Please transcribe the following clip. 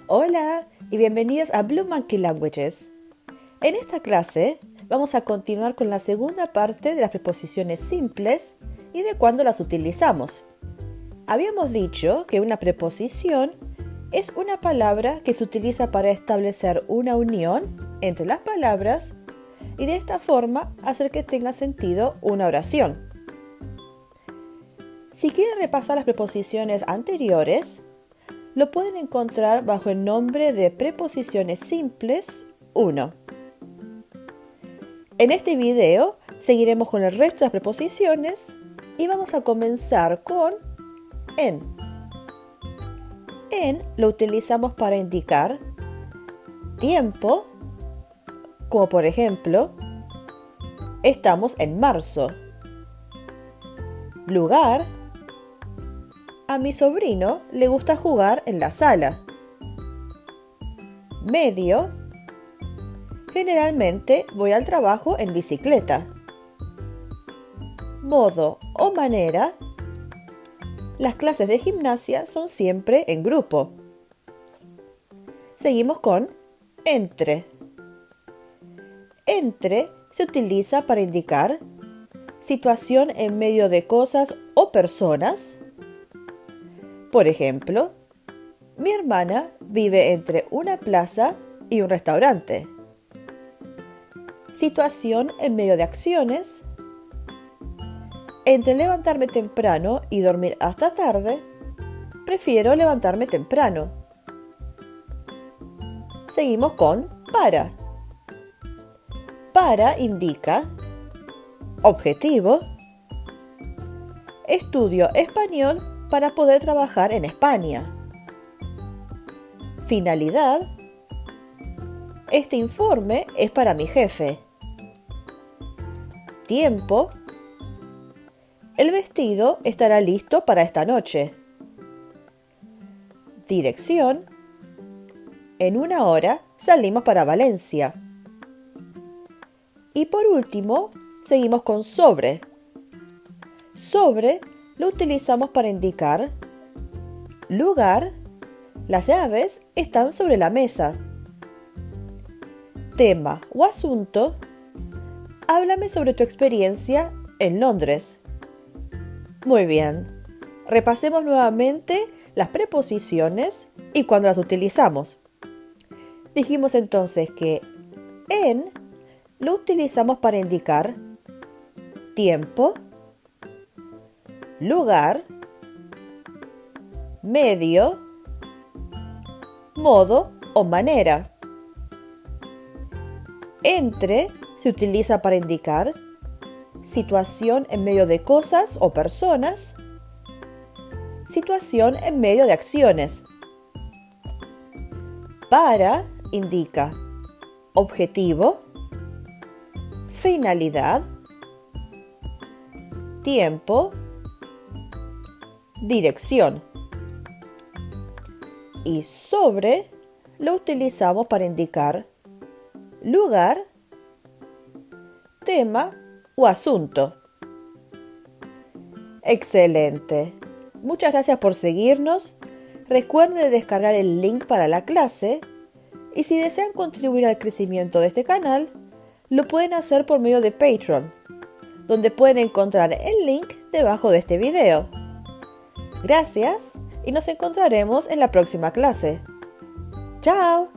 Hola y bienvenidos a Blue Monkey Languages. En esta clase vamos a continuar con la segunda parte de las preposiciones simples y de cuándo las utilizamos. Habíamos dicho que una preposición es una palabra que se utiliza para establecer una unión entre las palabras y de esta forma hacer que tenga sentido una oración. Si quieren repasar las preposiciones anteriores, lo pueden encontrar bajo el nombre de preposiciones simples 1. En este video seguiremos con el resto de las preposiciones y vamos a comenzar con en. En lo utilizamos para indicar tiempo, como por ejemplo, estamos en marzo. Lugar, a mi sobrino le gusta jugar en la sala. Medio, generalmente voy al trabajo en bicicleta. Modo o manera, las clases de gimnasia son siempre en grupo. Seguimos con entre. Entre se utiliza para indicar situación en medio de cosas o personas. Por ejemplo, mi hermana vive entre una plaza y un restaurante. Situación en medio de acciones. Entre levantarme temprano y dormir hasta tarde, prefiero levantarme temprano. Seguimos con para. Para indica objetivo. Estudio español para poder trabajar en España. Finalidad. Este informe es para mi jefe. Tiempo. El vestido estará listo para esta noche. Dirección. En 1 hora salimos para Valencia. Y por último, seguimos con sobre. Sobre lo utilizamos para indicar lugar. Las llaves están sobre la mesa. Tema o asunto. Háblame sobre tu experiencia en Londres. Muy bien. Repasemos nuevamente las preposiciones y cuándo las utilizamos. Dijimos entonces que en lo utilizamos para indicar tiempo, lugar, medio, modo o manera. Entre se utiliza para indicar situación en medio de cosas o personas, situación en medio de acciones. Para indica objetivo, finalidad, tiempo, dirección. Y sobre lo utilizamos para indicar lugar, tema o asunto. Excelente. Muchas gracias por seguirnos. Recuerden descargar el link para la clase y si desean contribuir al crecimiento de este canal, lo pueden hacer por medio de Patreon, donde pueden encontrar el link debajo de este video. Gracias y nos encontraremos en la próxima clase. ¡Chao!